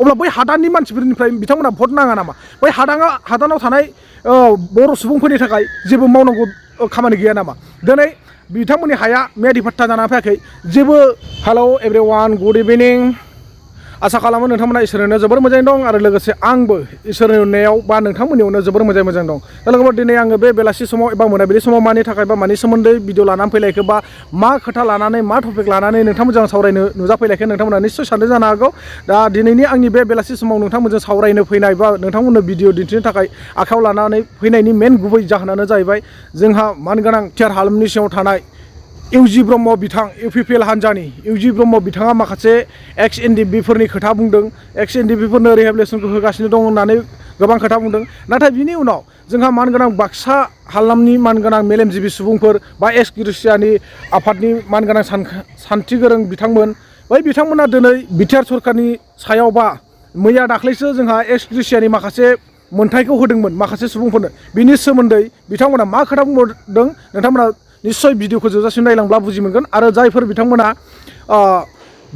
अब्ला बै हादाननि मानसिफोरनिफ्राय बिथांमोना भट नाङा नामा बै हादानाव थानाय बर' सुबुंफोरनि थाखाय जेबो मावनांगौ खामानि गैया नामा दिनै बिथांमोननि हाया मियादि फाट्टा जानानै फैयाखै जेबो हेलौ एभ्रिवान गुड इभिनिं आसा खालामो नोंथांमोना इसोरनो जोबोर मोजाङै दं आरो लोगोसे आंबो इसोरनि अननायाव बा नोंथांमोननियावनो जोबोर मोजां दं दा लोगोफोर दिनै आङो बे बेलासि समाव एबा मोनाबिलि समाव मानि थाखाय बा मानि सोमोन्दै भिडिअ लानानै फैलायखो बा मा खोथा लानानै मा टपिक लानानै नोंथांमोनजों सावरायनो नुजाफैलायखो नोंथांमोना निश्चय सानदों जानो हागौ दा दिनैनि आंनि बे बेलासि समाव नोंथांमोनजों सावरायनो फैनाय बा नोंथांमोननो भिडिअ दिन्थिनो थाखाय आखायाव लानानै फैनायनि मेन गुबै जाहोनानो जाहैबाय जोंहा मानगोनां टिआर हालामनि सिङाव थानाय इउजि ब्रह्म बिथां इउपिपिएल हान्जानि इउजि ब्रह्म बिथाङा माखासे एक्स एनडिएफबि फोरनि खोथा बुंदों एक्स एनडिएफबि फोरनो रिहेबिलिटेसनखौ होगासिनो दं होननानै गोबां खोथा बुंदों नाथाय बिनि उनाव जोंहा मानगोनां बाक्सा हालामनि मानगोनां मेलेमजिबि सुबुंफोर बा एक्स ग्रेसियानि आफादनि मानगोनां सान्थि गोरों बिथांमोन बै बिथांमोना दिनै बिटिआर सरकारनि सायाव बा मैया दाख्लैसो जोंहा एक्स ग्रेसियानि माखासे मोनथायखौ होदोंमोन माखासे सुबुंफोरनो बिनि सोमोन्दै बिथांमोना मा खोथा बुंदों नोंथांमोना निश्चय भिडिअखौ जोबजासिम नायलांब्ला बुजि मोनगोन आरो जायफोर बिथांमोना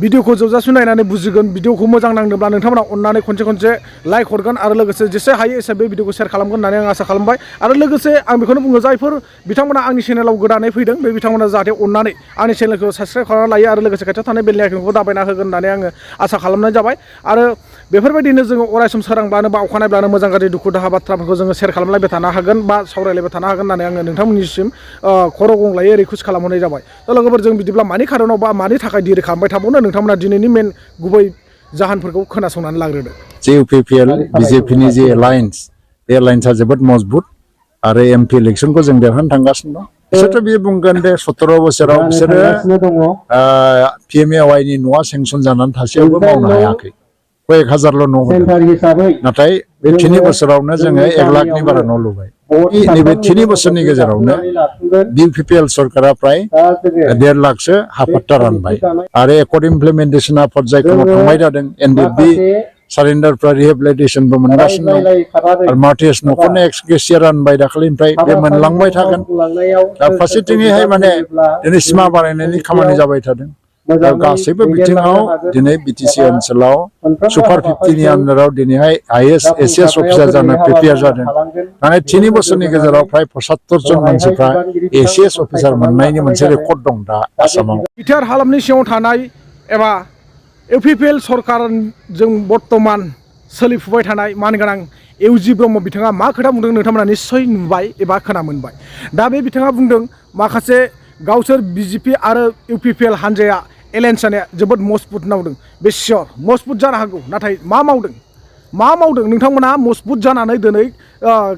भिडिअखौ जोबजासिम नायनानै बुजिगोन भिडिअखौ मोजां नांदोंब्ला नोंथांमोना अननानै खनसे लाइक हरगोन आरो लोगोसे जेसे हायो एसे बे भिडिअखौ शेयार खालामगोन होननानै आं आसा खालामबाय आरो लोगोसे आं बेखौनो बुङो जायफोर बिथांमोना आंनि चेनेलाव गोदानै फैदों बे बिथांमोना जाहाथे अननानै आंनि चेनेलखौ साबस्क्राइब खालामना लायो आरो लोगोसे खाथियाव थानाय बेल आइकनखौ दाबायना होगोन होननानै आङो आसा खालामनाय जाबाय आरो बेफोरबायदिनो जोङो अरायसम सोरांब्लानो बा अखानायब्लानो मोजां गाज्रि दुखु दाहा बाथ्राफोरखौ जोङो शेयार खालामलायबाय थानो हागोन बा सावरायलायबाय थानो हागोन होननानै आङो नोंथांमोननिसिम खर' गंलायै रिकुवेस्ट खालामहरनाय जाबाय दा लोगोफोर जों बिदिब्ला मानि खारनाव बा मानि थाखाय दिरि खालामबाय थाबावनो नोंथांमोना दिनैनि मेन गुबै जाहोनफोरखौ खोनासंनानै लाग्रोदो जे इउपिपिएल बिजेपिनि जे एलायन्स बे एलायन्सआ जोबोद मजबुत आरो एमपि इलेक्सनखौ जों देरहानो थांगासिनो दं बिसोरथ' बे बुंगोन दे 17 बोसोराव बिसोरो पिएमएवाइनि न'आ सेंसन जानानै थासेयावबो मावनो हायाखै कयेक हाजारल' न' होदों नाथाय बे 3 बोसोरावनो जोङो 1 लाखनि बारा न' लुबाय नैबे 3 बोसोरनि गेजेरावनो बिपिपिएल सरकारा प्राय 1.5 लाखसो हा पट्टा रानबाय आरो एकर्ड इमप्लिमेन्टेसना पर्यायक्रमाव थांबाय थादों एनडिएफबि सारेन्डारफ्रा रिहेबिलिटेसनबो मोनगासिनो दं आरो मार्टिएस न'खरनो एक्स ग्रेसिया रानबाय दाखालिनिफ्राय बे मोनलांबाय थागोन दा फारसेथिंहाय माने दिनै सिमा बारायनायनि खामानि जाबाय थादों गासैबो बिथिङाव दिनै बिटिसि ओनसोलाव सुपार 50नि आन्दाराव दिनैहाय आइएएस एसिएस अफिसार जानो प्रिपेयार जादों माने 3 बोसोरनि गेजेराव प्राय 75 जन मानसिफ्रा एसिएस अफिसार मोननायनि मोनसे रेकर्ड दं दा आसामाव बिटिआर हालामनि सिङाव थानाय एबा इउपिपिएल सरकारजों बर्तमान सोलिफुबाय थानाय मानगोनां इउजि ब्रह्म बिथाङा मा खोथा बुंदों नोंथांमोना निश्चय नुबाय एबा खोना मोनबाय दा बे बिथाङा बुंदों माखासे गावसोर बिजेपि आरो इउपिपिएल हान्जाया एलायन्स जानाया जोबोद मजबुत मावदों बे सियर मजबुत जानो हागौ नाथाय मा मावदों नोंथांमोना मजबुत जानानै दिनै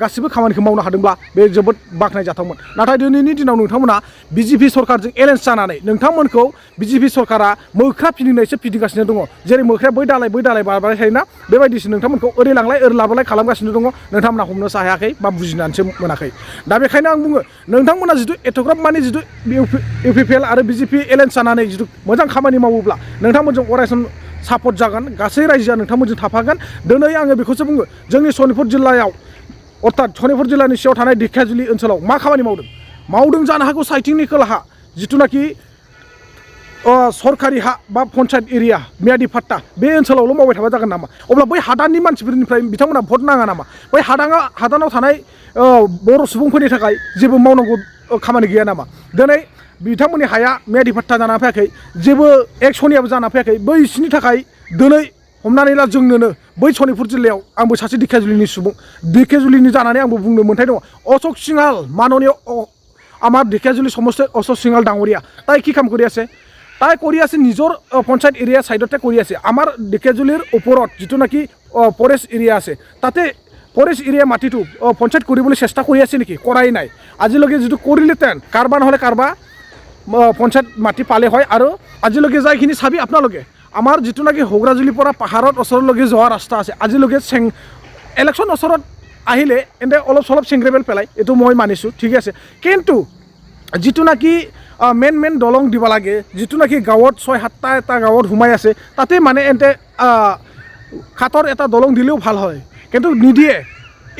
गासिबो खामानिखौ मावनो हादोंब्ला बे जोबोद बाख्नायजाथावमोन नाथाय दिनैनि दिनाव नोंथांमोना बिजेपि सरकारजों एलायन्स जानानै नोंथांमोनखौ बिजेपि सरकारा मोख्रा फिदिंनायसो फिदिंगासिनो दङ जेरै मोख्राया बै दालाय बारबाय थायोना बेबायदिसो नोंथांमोनखौ ओरै लांलाय ओरै लाबोलाय खालामगासिनो दङ नोंथांमोना हमनोसो हायाखै बा बुजिनानैसो मोनाखै दा बेखायनो आं बुङो नोंथांमोना जिथु एथ'ग्राब माने जिथु इउपिपिएल आरो बिजेपि एलायन्स जानानै जिथु मोजां खामानि मावोब्ला नोंथांमोनजों अरायसम सापर्ट जागोन गासै रायजोआ नोंथांमोनजों थाफागोन दिनै आङो बेखौसो बुङो जोंनि सनितपुर जिल्लायाव अर्थात सनितपुर जिल्लानि सिङाव थानाय ढेकियाजुलि ओनसोलाव मा खामानि मावदों जानो हागौ साइथिंनि खोलाहा जिथुनाखि सरकारि हा बा पन्सायत एरिया मियादि फाट्टा बे ओनसोलावल' मावबाय थाबा जागोन नामा अब्ला बै हादाननि मानसिफोरनिफ्राय बिथांमोना भट नाङा नामा बै हादानाव थानाय बर' सुबुंफोरनि थाखाय जेबो मावनांगौ खामानि गैया नामा दिनै बिथांमोननि हाया मियादि फाट्टा जानानै फैयाखै जेबो एक्सनियाबो जानानै फैयाखै बैसिनि थाखाय दिनै हमनानै ला जोंनोनो बै सनितपुर जिल्लायाव आंबो सासे ढेकियाजुलिनि सुबुं ढेकियाजुलिनि जानानै आंबो बुंनो मोन्थाय दङ अशोक सिंहाल माननीय আমার ঢেকিয়াজুলি সমষ্টিৰ অশোক সিংহাল ডাঙৰীয়া তাই কি কাম কৰি আছে তাই কৰি আছে নিজৰ পঞ্চায়ত এৰিয়া সাইডতে কৰি আছে আমাৰ ঢেকিয়াজুলিৰ ওপৰত যিটো নাকি ফৰেষ্ট এৰিয়া আছে তাতে ফৰেষ্ট এৰিয়া মাটিটো পঞ্চায়ত কৰিবলৈ চেষ্টা কৰি আছে নেকি কৰাই নাই আজিলৈকে যিটো কৰিলেতেন কাৰবা নহ'লে কাৰবা পঞ্চায়ত মাটি পালে হয় আৰু আজিলৈকে যাইখিনি চাবি আপোনালোকে আমাৰ যিটো নাকি হোগৰাজুলিৰ পৰা পাহাৰত ওচৰলৈকে যোৱা ৰাস্তা আছে আজিলৈকে ইলেকশ্যন ওচৰত আহিলে এনে অলপ চলপ চেংগ্ৰেবেল পেলাই এইটো মই মানিছোঁ ঠিক আছে কিন্তু যিটো নাকি মেইন দলং দিব লাগে যিটো নাকি গাঁৱত 6-7টা এটা গাঁৱত সোমাই আছে তাতে মানে এন্তে খাতৰ এটা দলং দিলেও ভাল হয় কিন্তু নিদিয়ে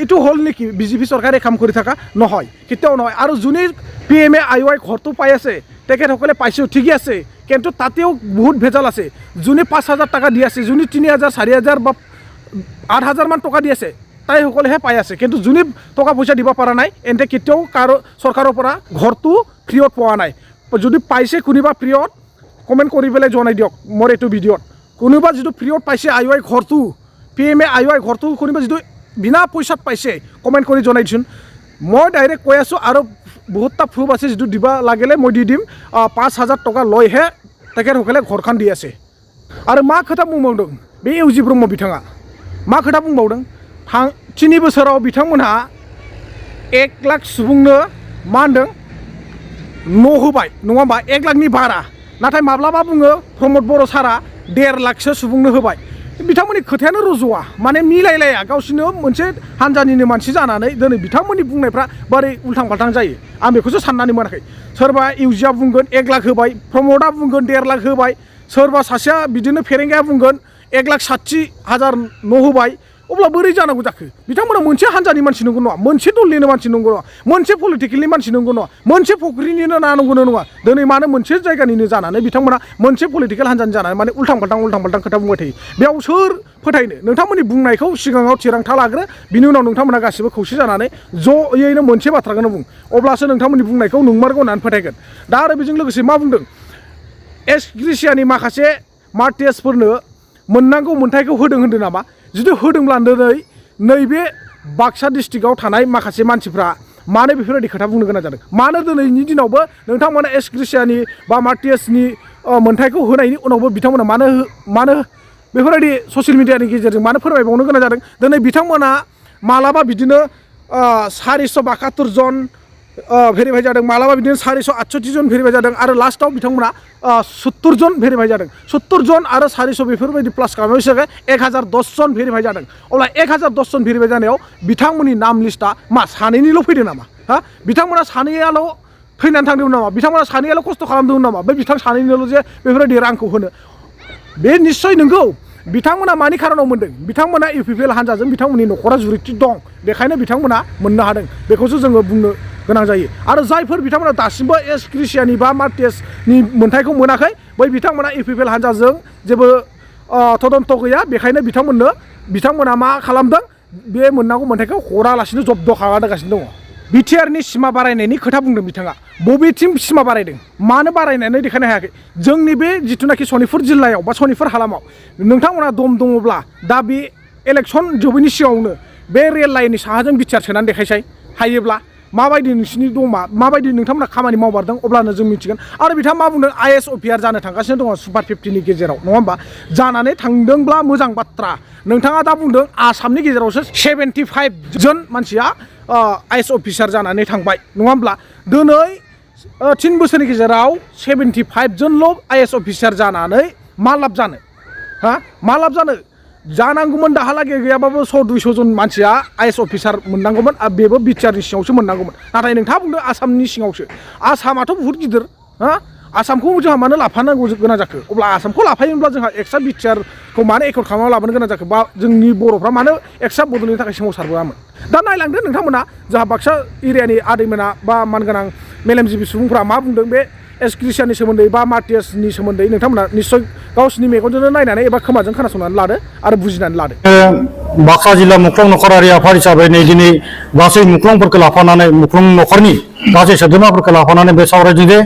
এইটো হ'ল নেকি বিজেপি চৰকাৰে কাম কৰি থকা নহয় কেতিয়াও নহয় আৰু যোনে পিএমএ আইৱাই ঘৰটো পাই আছে তেখেতসকলে পাইছেও ঠিকই আছে কিন্তু তাতেও বহুত ভেজাল আছে যোনে 5,000 টাকা দি আছে যোনে 3,000 4,000 বা 8,000 মান টকা দি আছে তাই সকলেহে পাই আছে কিন্তু যোনে টকা পইচা দিব পৰা নাই এন্তে কেতিয়াও কাৰো চৰকাৰৰ পৰা ঘৰটো ফ্ৰীত পোৱা নাই যদি পাইছে কোনোবা ফ্ৰীত কমেণ্ট কৰি পেলাই জনাই দিয়ক মোৰ এইটো ভিডিঅ'ত কোনোবা যিটো ফ্ৰীত পাইছে আই ঘৰটো PMA আই ঘৰটো কোনোবা যিটো বিনা পইচাত পাইছে কমেণ্ট কৰি জনাই দিচোন মই ডাইৰেক্ট কৈ আছোঁ আৰু বহুতটা প্ৰুফ আছে যিটো দিব লাগিলে মই দি দিম 5,000 টকা লৈহে তেখেতসকলে ঘৰখন দি আছে আৰু मा खोथा बुंबावदों बे इउजि ब्रह्म बिथाङा मा खोथा बुंबावदों 3 बोसोराव बिथांमोनहा 1 लाख सुबुंनो मा होनदों न' होबाय नङा होमबा 1 लाखनि बारा नाथाय माब्लाबा बुङो प्रमद बर' सारा 1.5 लाखसो सुबुंनो होबाय बिथांमोननि खोथायानो रज'आ माने मिलायलाया गावसोरनो मोनसे हानजानिनो मानसि जानानै दिनै बिथांमोननि बुंनायफ्रा बोरै उल्थां फाल्थां जायो आं बेखौसो साननानै मोनाखै सोरबा इउजिया बुंगोन 1 लाख होबाय प्रमदआ बुंगोन 1.5 लाख होबाय सोरबा सासेया बिदिनो फेरेंगाया बुंगोन 1,60,000 न' होबाय अब्ला बोरै जानांगौ जाखो बिथांमोना मोनसे हानजानि मानसि नंगौ नङा मोनसे दलनिनो मानसि नंगौ नङा मोनसे पलिटिकेलनि मानसि नंगौ नङा मोनसे फख्रिनिनो ना नंगौनो नङा दिनै मानो मोनसे जायगानिनो जानानै बिथांमोना मोनसे पलिटिकेल हानजानि जानानै माने उल्थां फाल्थां खोथा बुंबाय थायो बेयाव सोर फोथायनो नोंथांमोननि बुंनायखौ सिगाङाव थिरांथा लाग्रो बिनि उनाव नोंथांमोना गासिबो खौसे जानानै ज'यैनो मोनसे बाथ्राखौनो बुं अब्लासो नोंथांमोननि बुंनायखौ नंमारगौ होननानै फोथायगोन दा आरो बेजों लोगोसे मा बुंदों एस ग्रिसियानि माखासे मार्टियासफोरनो मोननांगौ मोन्थायखौ होदों होनदों नामा जुदि होदोंब्ला दिनै नैबे बाक्सा डिस्ट्रिक्टआव थानाय माखासे मानसिफ्रा मानो बेफोरबायदि खोथा बुंनो गोनां जादों मानो दिनैनि दिनावबो नोंथांमोना एस ग्रिसियानि बा मार्टियासनि मोन्थायखौ होनायनि उनावबो बिथांमोना मानो बेफोरबायदि ससियेल मिडियानि गेजेरजों मानो फोरमायबावनो गोनां जादों दिनै बिथांमोना मालाबा बिदिनो 472 जन भेरिफाइ जादों मालाबा बिदिनो 468 जन भेरिफाइ जादों आरो लास्टआव बिथांमोना 70 जन भेरिफाइ जादों 70 जन आरो 400 बेफोरबायदि प्लास खालामनायनि 1010 जन भेरिफाइ जादों अब्ला 1010 जन भेरिफाइ जानायाव बिथांमोननि नाम लिस्टआ मा सानैनिल' फैदों नामा हा बिथांमोना सानैयाल' फैनानै थांदोंमोन नामा बिथांमोना सानैयाल' खस्थ' खालामदोंमोन नामा बे बिथां सानैनिल' जे बेफोरबायदि रांखौ होनो बे निस्सय नंगौ बिथांमोना मानि खारनाव मोनदों बिथांमोना इउपिपिएल हानजाजों बिथांमोननि न'खरा जुरिथि दं बेखायनो बिथांमोना मोननो हादों बेखौसो जोङो बुंनो गोनां जायो आरो जायफोर बिथांमोना दासिमबो एस ग्रिसियानि बा मार्टियासनि मोन्थायखौ मोनाखै बै बिथांमोना इउपिपिएल हानजाजों जेबो तदन्त गैया बेखायनो बिथांमोना मा खालामदों बे मोननांगौ मोन्थायखौ हरालासिनो जब्द खालामगासिनो दङ बिटिआरनि सिमा बारायनायनि खोथा बुंदों बिथाङा बबेथिं सिमा बारायदों मानो बारायनानै देखायनो हायाखै जोंनि बे जिथुनाखि सनितपुर जिल्लायाव बा सनितपुर हालामाव नोंथांमोना दम दङब्ला दा बे इलेक्सन जोबैनि सिगाङावनो बे रेल लाइननि साहाजों बिटिआर सोनानै देखायसाय हायोब्ला माबायदि नोंसिनि दमा माबायदि नोंथांमोना खामानि मावबारदों अब्लानो जों मिथिगोन आरो बिथाङा मा बुंदों आइएस अफिसार जानो थांगासिनो दङ सुपार 50नि गेजेराव नङा होमबा जानानै थांदोंब्ला मोजां बाथ्रा नोंथाङा दा बुंदों आसामनि गेजेरावसो 75 जन मानसिया आइएस अफिसार जानानै थांबाय नङा होमब्ला दिनै 3 बोसोरनि गेजेराव 75 जनल' आइएस अफिसार जानानै मा लाब जानो हा मा लाब जानो जानांगौमोन दाहालागै गैयाबाबो 100-200 जन मानसिया आइएस अफिसार मोननांगौमोन आरो बेबो बिटिआरनि सिङावसो मोननांगौमोन नाथाय नोंथाङा बुंदों आसामनि सिङावसो आसामाथ' बहुत गिदिर हा आसामखौ जोंहा मानो लाफानांगौ गोनां जाखो अब्ला आसामखौ लाफायोब्ला जोंहा एक्सट्रा बिटिआरखौ मानो एकर्ड खालामना लाबोनो गोनां जाखो बा जोंनि बर'फ्रा मानो एक्सट्रा बड'लेण्डनि थाखाय सोमावसारबोआमोन दा नायलांदो नोंथांमोना जोंहा बाक्सा एरियानि आदैमोना बा मानगोनां मेलेमजिबि सुबुंफ्रा मा बुंदों बे एस ग्रिसियानि सोमोन्दै बा मार्टियासनि सोमोन्दै नोंथांमोना निस्सय गावसिनि मेगनजोंनो नायनानै एबा खोमाजों खोनासंनानै लादो आरो बुजिनानै लादो बाक्सा जिल्ला मुख्लं नखरारि आफाद हिसाबै नै दिनै गासै मुख्लंफोरखौ लाफानानै मुख्लं नखरनि गासै सोद्रोमाफोरखौ लाफानानै बे सावरायदों जे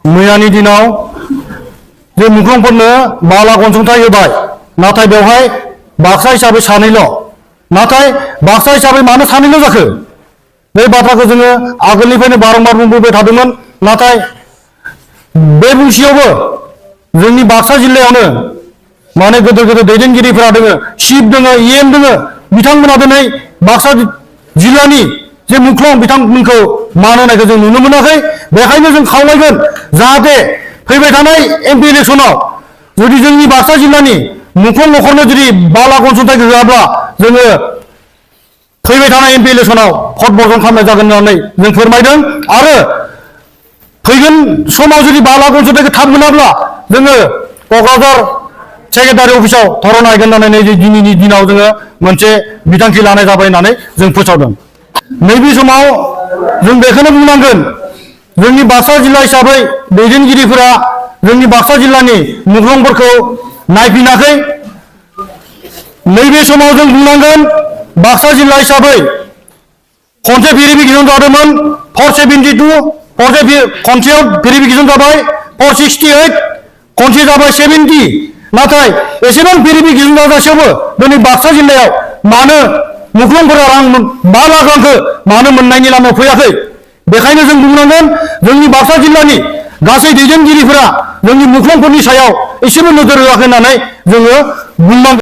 मैयानि दिनाव जे मुख्लंफोरनो बाला अनसुंथाइ होबाय नाथाय बेवहाय बाक्सा हिसाबै सानैल' नाथाय बाक्सा हिसाबै मानो सानैल' जाखो बे बाथ्राखौ जोङो आगोलनिफ्रायनो बारंबार बुंबोबाय थादोंमोन नाथाय बे बुंसेयावबो जोंनि बाक्सा जिल्लायावनो माने गोदोर गोदोर दैदेनगिरिफोरा दोङो चिफ दोङो EM दोङो बिथांमोना दिनै बाक्सा जिल्लानि जे मुख्लं बिथांमोनखौ मान होनायखौ जों नुनो मोनाखै बेखायनो जों खावलायगोन जाहाथे फैबाय थानाय MP इलेक्सनाव जुदि जोंनि बाक्सा जिल्लानि मुख्लं नखरनो जुदि बाला अनसुंथाइ होआब्ला जोङो फैबाय थानाय MP इलेक्सनाव भट बर्जन खालामनाय जागोन होननानै जों फोरमायदों आरो फैगोन समाव जुदि बाला अनसुंथाइखौ थाब मोनाब्ला जोङो क'क्राझार सेक्रेटारि अफिसाव धरना हैगोन होननानै दिनैनि दिनाव जोङो मोनसे बिथांखि लानाय जाबाय होननानै जों फोसावदों नैबे समाव जों बेखौनो बुंनांगोन जोंनि बाक्सा जिल्ला हिसाबै दैदेनगिरिफोरा जोंनि बाक्सा जिल्लानि मुंख्लंफोरखौ नायफिनाखै नैबे समाव जों बुंनांगोन बाक्सा जिल्ला हिसाबै खनसे भेरिफिकेसन जादोंमोन 472 खनसेयाव भेरिफिकेसन जाबाय 468 खनसे जाबाय 70 नाथाय एसेबां भेरिफिकेसन जाजासेयावबो दिनै बाक्सा जिल्लायाव मानो मुंख्लंफोरा रां 5 लाख रांखौ मानो मोननायनि लामायाव फैयाखै बेखायनो जों बुंनांगोन जोंनि बाक्सा जिल्लानि गासै दैदेनगिरिफोरा जोंनि मुंख्लंफोरनि सायाव एसेबो नोजोर होआखै होननानै जोङो बुंनांगोन।